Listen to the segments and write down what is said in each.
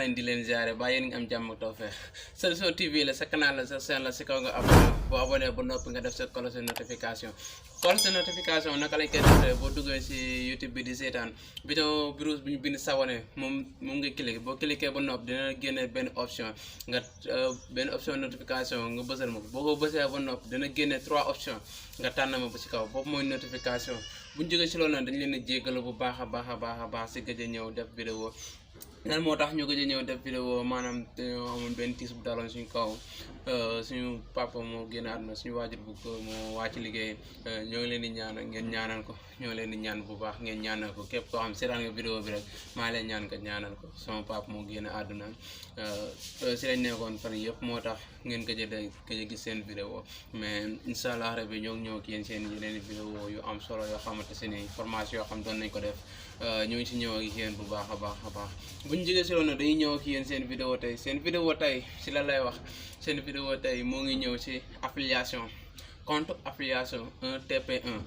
leen di leen ziare ba yéen nga am jàmm ak tawfeex Soution TV la sa canal la sa chaîne la si kaw nga abonné boo abonné ba noppi nga def sa cloche de notification naka lañ koy defee boo duggee si YouTube bi di seetaan bidon virus bi ñu bind s'abonner moom nga cliqué boo cliqué ba noppi dina génne benn option notification nga bësal ma ko boo ko bësee ba noppi dina génne 3 options nga tànn ma ba si kaw boobu mooy notification bu ñu jógee si loolu nag dañ leen a jéggalu bu baax a baax si gëj a ñëw def vidéo lan moo tax ñu gëj a ñëw def vidéo maanaam dañoo amoon benn tiis bu daloon suñu kaw suñu papa moo génn àdduna suñu waajur bu ko moo wàcc liggéey ñoo ngi leen di ñaanal ngeen ñaanal ko ñoo leen di ñaan bu baax ngeen ñaanal ko képp koo xam seetaan nga vidéo bi rek maa leen ñaan nga ñaanal ko sama papa moo génn àdduna si lañ nekkoon fan yëpp moo tax ngeen gëj a gis seen vidéo mais incha allah rabi ñoo ngi ñëw ak yéen seen yeneen vidéo yu am solo yoo xamante seen formation yoo xam doon nañ ko def ñoo ngi si ñëw ak yéen bu baax a baax bu ñu jógee si loolu dañuy ñëw ak yéen seen vidéo tey si la lay wax seen vidéo tey moo ngi ñëw si affiliation compte affiliation 1TP1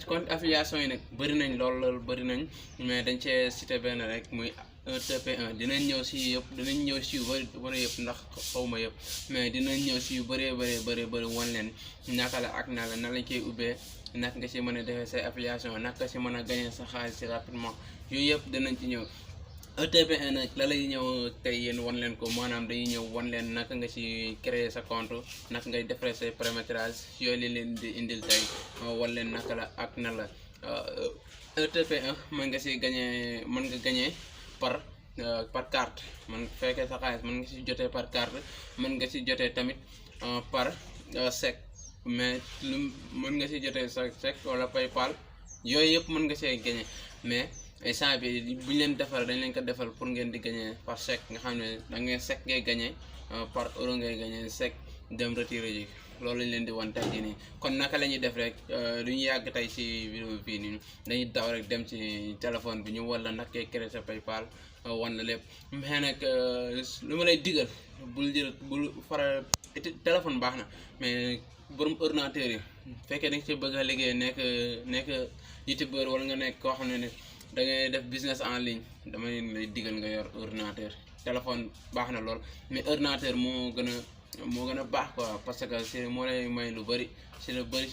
compte affiliation yi nag bëri nañ lool bëri nañ mais dañ cee cité benn rek muy 1TP1 dinañ ñëw si yëpp dinañ ñëw si yu bëri yëpp ndax xawma yëpp mais dinañ ñëw si yu bëree wan leen naka la ak na lañ koy ubbee naka nga si mën a defee say affiliation naka nga si mën a gagner sa xaalis si rapidement yooyu yëpp dinañ ci ñëw 1TP1 nag la lay ñëw tey yéen wan leen ko maanaam dañuy ñëw wan leen naka nga si créer sa compte naka ngay defaree say paramétrage yooyu li leen di indil tey wan leen naka la ak na la 1TP1 mën nga si gagner par carte man fekkee sa xaalis mën nga si jotee par carte mën nga si jotee tamit par chèque mais lu mën nga si jotee sa chèque wala PayPal yooyu yëpp mën nga see gagner mais instant bi bu ñu leen defal dañ leen ko defal pour ngeen di gagner par chèque nga xam ne da ngeen chèque ngay gagner par euro ngay gagner chèque dem retiré ji loolu lañ leen di wan tey jii nii kon naka la ñuy def rek du ñu yàgg tey si vidéo bii nii dañuy daw rek dem ci téléphone bi ñu wala nag koy créer sa PayPal wan la lépp mais nag lu ma lay digal bul faral téléphone baax na mais borom ordinateur yi fekkee da nga ci bëgg a liggéey nekk youtubeur wala nga nekk koo xam ne da ngay def business en ligne dama lay digal nga yor ordinateur téléphone baax na lool mais ordinateur moo gën a baax quoi parce que si moo lay may lu bëri si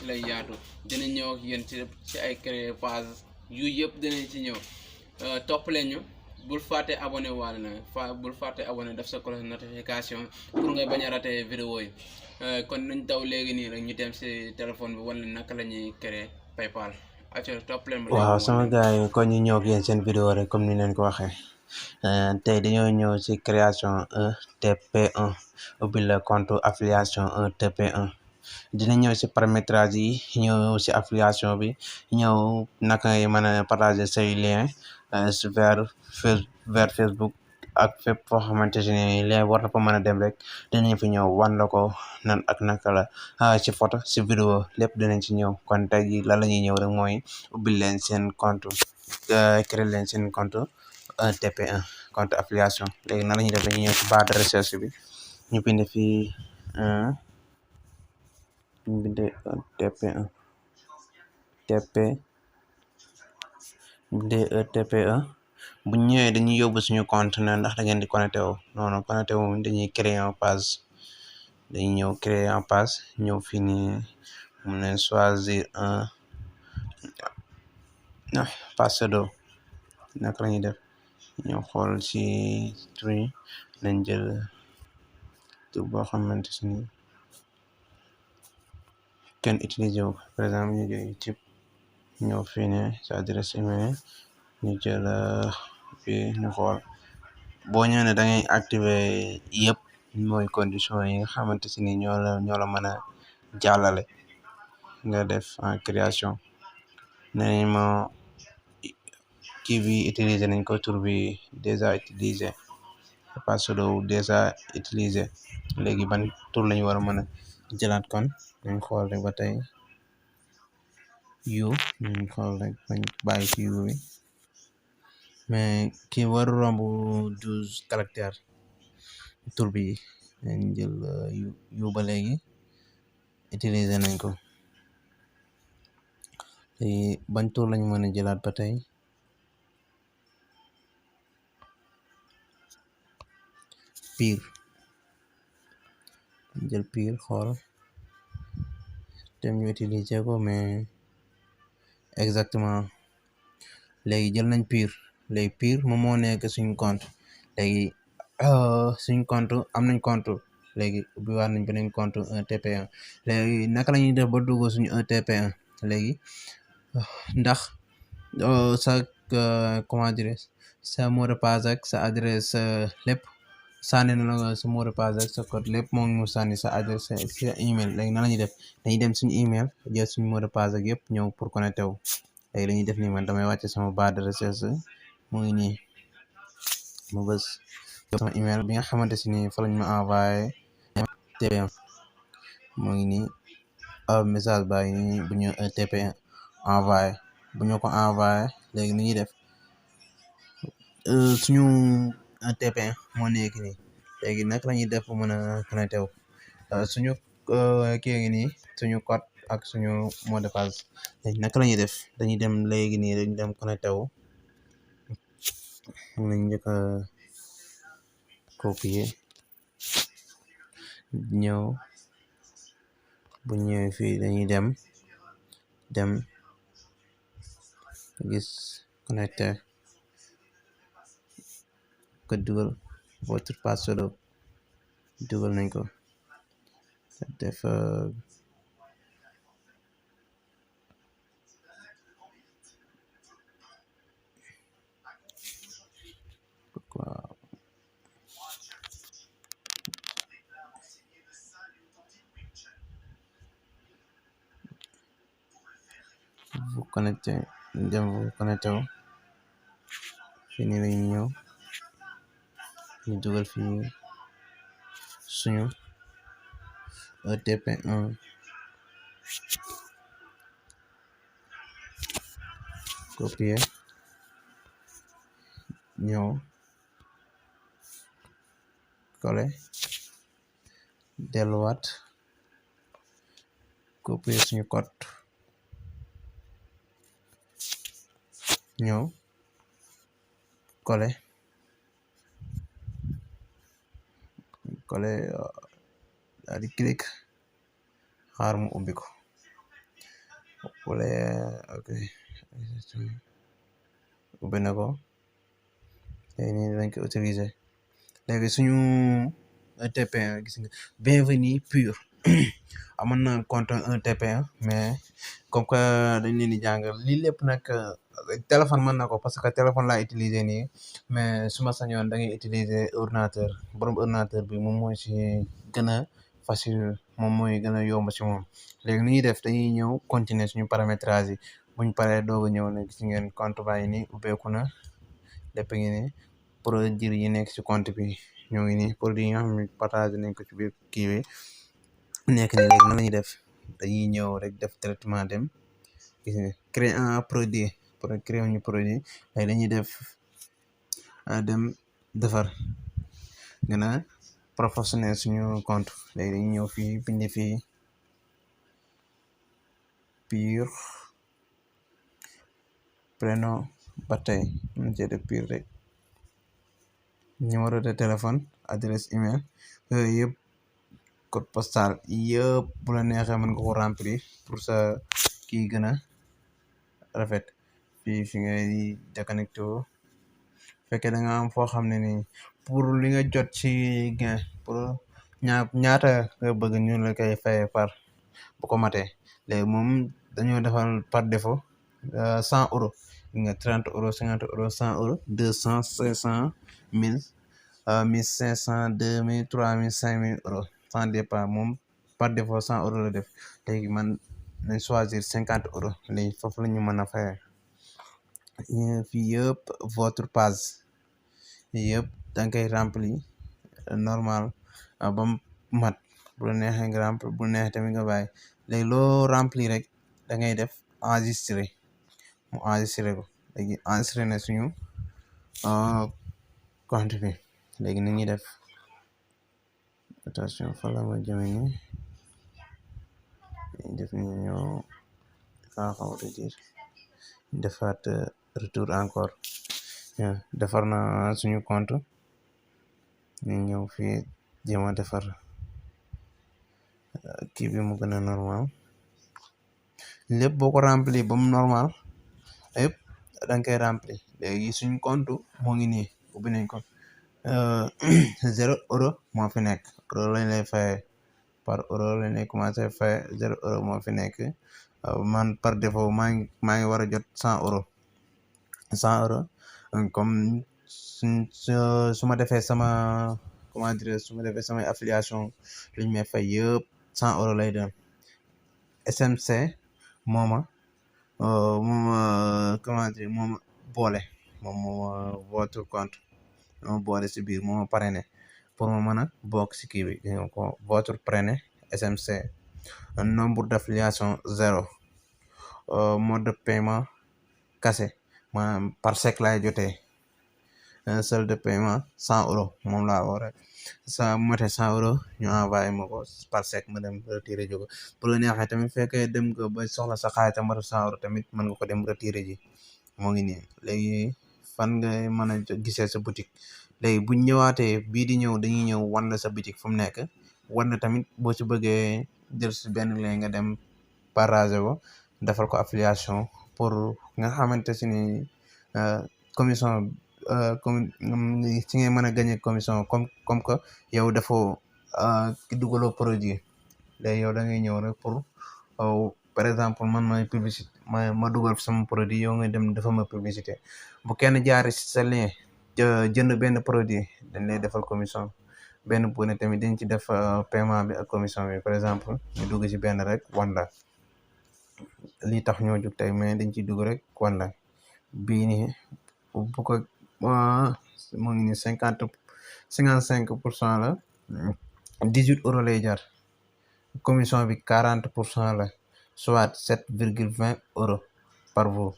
lay yaatu dina ñëw ak yéen ci ay créer page yu yëpp dinañ ci ñëw topp leen ñu bul fàtte abonné waale na bul fàtte abonné def sa cloche notification pour nga bañ a raté vidéo yi kon nañ daw léegi nii rek ñu dem si téléphone bi wala naka la ñuy créer PayPal topp leen. waaw sama gars yi kon ñu ñëw ak yéen seen vidéo rek comme ni leen ko waxee tey dañoo ñëw ci création 1TP1 ubbi la compte affiliation 1TP1 dina ñëw ci paramétrage yi ñëw ci affiliation bi ñëw naka ngay mën a partager say lien vers Facebook ak fépp foo xamante ne lien war na fa mën a dem rek dinañ fi ñëw wan la ko nan ak naka la ci photo ci vidéo lépp dinañ ci ñëw kon tey jii la ñuy ñëw rek mooy ubbi leen seen compte créer leen seen compte 1TP1 compte affiliation léegi nan la ñuy def dañuy ñëw ci barre de recherche bi ñu bind fii ñu bindee 1TP1 TP1 bu ñëwee dañuy yóbbu suñu compte na ndax da ngeen di connecté wu non connecté wu dañuy créer un page dañuy ñëw créer un page ñëw fii nii mu ne choisir un pseudo naka la ñuy def ñëw xool ci tur yi nañ jël tur boo xamante ni kenn utilisé wu par exemple ñu jël YouTube ñëw fii ne sa adresse email ñu jël fii ñu xool boo ñëwee ne da ngay activer yëpp mooy condition yi nga xamante ni ñoo la mën a jàllale nga def en création nañ ma kii bi utiliser nañ ko tur bi déjà utilisé pseudo déjà utilisé léegi ban tur lañu war a mën a jëlaat kon nañ xool rek ba tey nañ xool rek bañ bàyyi ci bi mais kii waru romb 12 caractères tur bi nañ jël ba léegi utiliser nañ ko léegi ban tur lañ mën a jëlaat ba tey pire jël pire xool tem ñu utiliser ko mais exactement léegi jël nañ pire léegi pire moom moo nekk suñu compte léegi suñu compte am nañ compte léegi ubbi waat nañ beneen compte 1TP1 léegi naka la ñuy def ba dugg suñu 1TP1 léegi ndax sa comment dire sa mot de passe ak sa adresse lépp sànni na la sa mot de passe ak sa code lépp moo ngi mu sànni sa adresse sa email léegi nan la ñuy def dañuy dem suñu email jël suñu mot de passe ak yëpp ñëw pour connecté wu léegi dañuy def nii man damay wàcce sama barre de recherche mu ngi nii ma bës sama email bi nga xamante si nii fa lañ ma envoyé TP1 mu ngi nii message baa ngi nii bu ñu TP1 envoyé bu ñu ko envoyé léegi ni ñuy def suñu TP1 moo nekk nii léegi naka la ñuy def bu mën a connecté wu suñu kii ngi nii suñu code ak suñu mot de passe léegi naka la ñuy def dañuy dem léegi nii dañu dem connecté wu mun nañ njëkk a copier ñëw bu ñëwee fii dañuy dem gis connecté ko dugal votre password dugal nañ ko def waaw vous connecté dem vous connecté wu fii nii lañuy ñëw ñu dugal fii suñu TP1 copier ñëw coller delluwaat copier suñu code ñëw coller daal di clic xaar mu ubbi ko ok ubbi na ko léegi nii dañ ko utiliser léegi suñu TP1 gis nga Beinvenue pur amoon na compte 1TP1 mais comme que dañ leen di jàngal lii lépp nag téléphone mën na ko parce que téléphone laa utiliser nii mais su ma sañoon da ngay utiliser ordinateur borom ordinateur bi moom mooy si gën a facile moom mooy gën a yomb si moom léegi ni ñuy def dañuy ñëw continuer suñu paramétrage yi buñ paree doog a ñëw ne gis ngeen compte baa ngi nii ubbeeku na lépp ngi nii produit yi nekk ci compte bi ñoo ngi nii produit yi nga xam ne partage nañ ko ci biir kii bi nekk ni léegi nan la ñuy def dañuy ñëw rek def traitement dem gis nga créer un produit pour créer ñu produit léegi dañuy def dem defar gën a professionnel suñu compte léegi dañuy ñëw fii bind fii pur prénom ba tey ñu cee def pur rek numéro de téléphone adresse email yooyu yëpp code postal yëpp bu la neexee mën nga ko remplir pour sa kii gën a rafet fii fi ngay déconnecté fekkee da nga am foo xam ne ni pour li nga jot ci gain pour ñaata nga bëgg ñu la koy fayee par bu ko matee léegi moom dañoo defal par défaut 100 € nga 30 €, 50 €, 100 €, 200, 500, 1000, 1500, 2000, 3000, 5000 €. Ça dépend moom par défaut 100 € la def léegi man nañ choisir 50 € léegi foofu la ñu mën a fayee fii yëpp votre page yëpp da nga koy remplir normal ba mu mat bu la neexee nga remplir bu la neexee tamit nga bàyyi léegi loo remplir rek da ngay def enregistrer mu enregistrer ko léegi enregistrer na suñu compte bi léegi ni ñuy def attention fa la ma jëme ni def ni ñoo kaa xaw a dire defaat retour encore defar na suñu compte ñu ñëw fii jéem a defar kii bi mu gën a normal lépp boo ko rempli ba mu normal yëpp da nga koy rempli léegi suñ compte moo ngi nii ubbi nañ ko 0 euro moo fi nekk euro lañ lay faye par euro lañ lay commencé faye 0 euro moo fi nekk man par défaut maa ngi war a jot 100 euro comme su ma defee sama comment dire su ma defee samay affiliation liñ may fay yëpp 100 euro lay doon SMC mooma comment dire mooma boole mooma votre compte mooma boole si biir mooma parrainé pour ma mën a bokk si kii bi ko votre parrainé SMC nombre d'affiliation 0 mode de paiement kase maanaam par chèque laay jotee seul de paiement 100 euro moom laa war a sa mote 100 euro ñu envoyé ma ko par chèque ma dem retiré ji ko bu la neexee tamit fekkee dem nga ba soxla sa xaalis tam 100 euro tamit mën nga ko dem retiré ji moo ngi nii léegi fan nga mën a gisee sa boutique léegi buñ ñëwaatee bii di ñëw dañuy ñëw wan la sa boutique fu mu nekk wan la tamit boo ci bëggee jël si benn lien nga dem partager ko defal ko affiliation pour nga xamante si ni commission ci ngay mën a gagner commission comme que yow dafoo dugaloo produit léegi yow da ngay ñëw rek pour par exemple man may publicité ma dugal sama produit yow nga dem dafa ma publicité bu kenn jaari si sa lien jënd benn produit dañ lay defal commission benn bu ne tamit dañ ci def paiement bi ak commission bi par exemple ñu dugg ci benn rek wan la lii tax ñoo jóg tey mais dañ ciy dugg rek wan la bii nii bu ko moo ngi ni 55% la 18 euro lay jar commission bi 40% la soit 7,20 euro par jour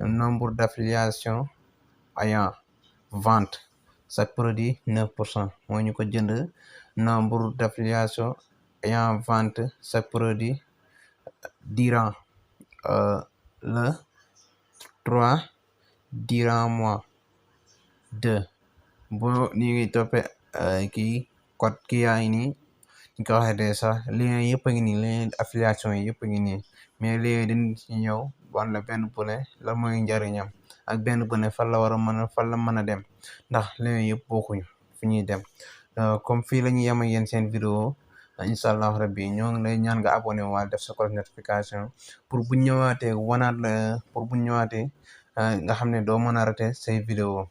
nombre d'affiliation ayant vente chaque produit 9% moo ñu ko jënd nombre d'affiliation ayant vente chaque produit durant le 3 durant mois 2 boo ni ngi toppe kii code kii yaa ngi nii ñu ko waxee de sax lien yëpp a ngi nii lien affiliation yi yëpp a ngi nii mais lien dañ ci ñëw wan la benn bu ne la mooy njariñam ak benn bu ne fan la war a mën a fan la mën a dem ndax lien yëpp bokkuñu fi ñuy dem comme fii la ñuy yem ak yéen seen vidéo incha allah rabbi ñoo ngi lay ñaan nga abonné waal def sa cloche notification pour bu ñëwaatee wanaat la pour bu ñëwaatee nga xam ne doo mën a raté say vidéo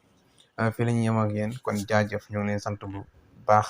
fii la ñuy yem ak yéen kon jaajëf ñoo ngi leen sant bu baax